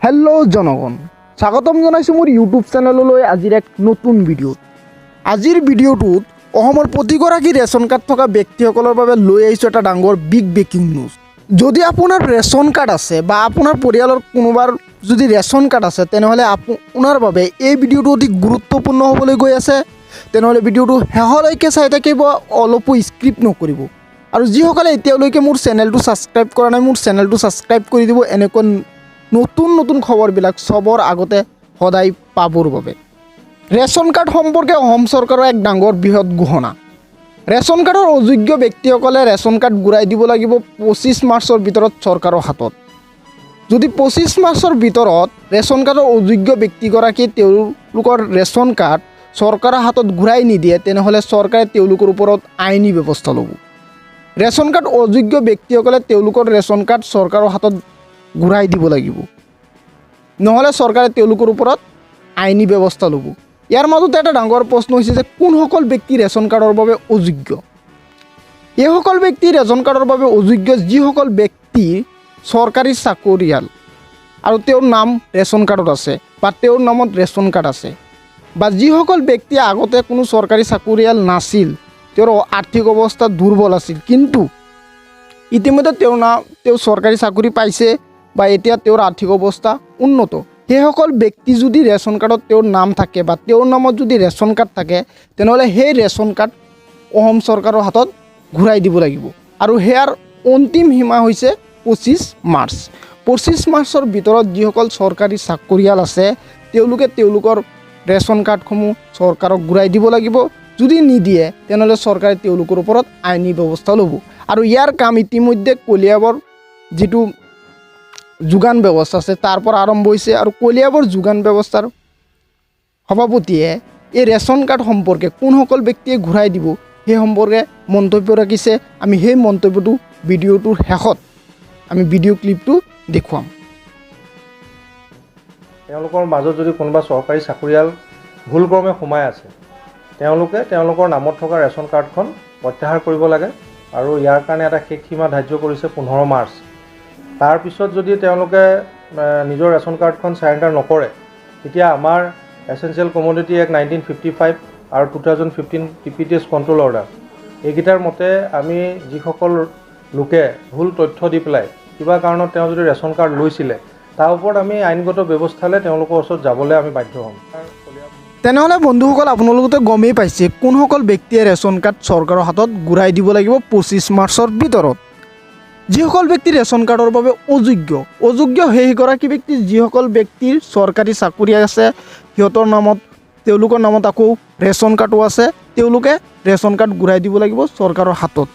Hello' জনগণ, স্বাগতম জনাইছোঁ মোৰ ইউটিউব চেনেললৈ আজিৰ এক নতুন ভিডিঅ'ত। আজিৰ ভিডিঅ'টোত অসমৰ প্ৰতিগৰাকী ৰেচন কাৰ্ড থকা ব্যক্তিসকলৰ বাবে লৈ আহিছোঁ এটা ডাঙৰ বিগ ব্ৰেকিং নিউজ। যদি আপোনাৰ ৰেচন কাৰ্ড আছে বা আপোনাৰ পৰিয়ালৰ কোনোবাৰ যদি ৰেচন কাৰ্ড আছে তেনেহ'লে আপোনাৰ বাবে এই ভিডিঅ'টো অতি গুৰুত্বপূৰ্ণ হ'বলৈ গৈ আছে। তেনেহ'লে ভিডিঅ'টো শেষলৈকে চাই থাকিব, অলপো স্কিপ নকৰিব। আৰু যিসকলে এতিয়ালৈকে মোৰ চেনেলটো ছাবস্ক্ৰাইব কৰা নাই, মোৰ চেনেলটো ছাবস্ক্ৰাইব কৰি দিব এনেকুৱা নতুন নতুন খবৰবিলাক চবৰ আগতে সদায় পাবৰ বাবে। ৰেচন কাৰ্ড সম্পৰ্কে অসম চৰকাৰৰ এক ডাঙৰ বৃহৎ ঘোষণা। ৰেচন কাৰ্ডৰ অযোগ্য ব্যক্তিসকলে ৰেচন কাৰ্ড ঘূৰাই দিব লাগিব 25 মাৰ্চৰ ভিতৰত চৰকাৰৰ হাতত। যদি 25 মাৰ্চৰ ভিতৰত ৰেচন কাৰ্ডৰ অযোগ্য ব্যক্তিগৰাকীয়ে তেওঁলোকৰ ৰেচন কাৰ্ড চৰকাৰৰ হাতত ঘূৰাই নিদিয়ে তেনেহ'লে চৰকাৰে তেওঁলোকৰ ওপৰত আইনী ব্যৱস্থা ল'ব। ৰেচন কাৰ্ড অযোগ্য ব্যক্তিসকলে তেওঁলোকৰ ৰেচন কাৰ্ড চৰকাৰৰ হাতত ঘূৰাই দিব লাগিব, নহ'লে চৰকাৰে তেওঁলোকৰ ওপৰত আইনী ব্যৱস্থা ল'ব। ইয়াৰ মাজতে এটা ডাঙৰ প্ৰশ্ন হৈছে যে কোনসকল ব্যক্তি ৰেচন কাৰ্ডৰ বাবে অযোগ্য। এইসকল ব্যক্তি ৰেচন কাৰ্ডৰ বাবে অযোগ্য যিসকল ব্যক্তি চৰকাৰী চাকৰিয়াল আৰু তেওঁৰ নাম ৰেচন কাৰ্ডত আছে বা তেওঁৰ নামত ৰেচন কাৰ্ড আছে, বা যিসকল ব্যক্তি আগতে কোনো চৰকাৰী চাকৰিয়াল নাছিল, তেওঁৰ আৰ্থিক অৱস্থা দুৰ্বল আছিল, কিন্তু ইতিমধ্যে তেওঁ চৰকাৰী চাকৰি পাইছে বা এতিয়া তেওঁৰ আৰ্থিক অৱস্থা উন্নত। সেইসকল ব্যক্তি যদি ৰেচন কাৰ্ডত তেওঁৰ নাম থাকে বা তেওঁৰ নামত যদি ৰেচন কাৰ্ড থাকে তেনেহ'লে সেই ৰেচন কাৰ্ড অসম চৰকাৰৰ হাতত ঘূৰাই দিব লাগিব। আৰু সেয়াৰ অন্তিম সীমা হৈছে 25 মাৰ্চ। 25 মাৰ্চৰ ভিতৰত যিসকল চৰকাৰী চাকৰিয়াল আছে তেওঁলোকে তেওঁলোকৰ ৰেচন কাৰ্ডসমূহ চৰকাৰক ঘূৰাই দিব লাগিব। যদি নিদিয়ে তেনেহ'লে চৰকাৰে তেওঁলোকৰ ওপৰত আইনী ব্যৱস্থা ল'ব। আৰু ইয়াৰ কাম ইতিমধ্যে কলিয়াবৰ যিটো যোগান ব্যৱস্থা আছে তাৰ পৰা আৰম্ভ হৈছে। আৰু কলিয়াবৰ যোগান ব্যৱস্থাৰ সভাপতিয়ে এই ৰেচন কাৰ্ড সম্পৰ্কে কোনসকল ব্যক্তিয়ে ঘূৰাই দিব সেই সম্পৰ্কে মন্তব্য ৰাখিছে। আমি সেই মন্তব্যটো ভিডিঅ'টোৰ শেষত আমি ভিডিঅ' ক্লিপটো দেখুৱাম। তেওঁলোকৰ মাজত যদি কোনোবা চৰকাৰী চাকৰিয়াল ভুলক্ৰমে সোমাই আছে তেওঁলোকে তেওঁলোকৰ নামত থকা ৰেচন কাৰ্ডখন প্ৰত্যাহাৰ কৰিব লাগে। আৰু ইয়াৰ কাৰণে এটা শেষ সীমা ধাৰ্য কৰিছে 15 মাৰ্চ। তাৰপিছত যদি তেওঁলোকে নিজৰ ৰেচন কাৰ্ডখন চাৰেণ্ডাৰ নকৰে তেতিয়া আমাৰ এছেঞ্চিয়েল কমোডিটি এক্ট 1955 আৰু 2015 TPTS কণ্ট্ৰল অৰ্ডাৰ এইকেইটাৰ মতে আমি যিসকল লোকে ভুল তথ্য দি পেলাই কিবা কাৰণত তেওঁ যদি ৰেচন কাৰ্ড লৈছিলে তাৰ ওপৰত আমি আইনগত ব্যৱস্থালৈ তেওঁলোকৰ ওচৰত যাবলৈ আমি বাধ্য হ'ম। তেনেহ'লে বন্ধুসকল আপোনালোকে গমেই পাইছে কোনসকল ব্যক্তিয়ে ৰেচন কাৰ্ড চৰকাৰৰ হাতত ঘূৰাই দিব লাগিব 25 মাৰ্চৰ ভিতৰত। যিসকল ব্যক্তি ৰেচন কাৰ্ডৰ বাবে অযোগ্য সেইগৰাকী ব্যক্তি যিসকল ব্যক্তিৰ চৰকাৰী চাকৰি আছে তেওঁলোকৰ নামত আকৌ ৰেচন কাৰ্ডো আছে, তেওঁলোকে ৰেচন কাৰ্ড ঘূৰাই দিব লাগিব চৰকাৰৰ হাতত।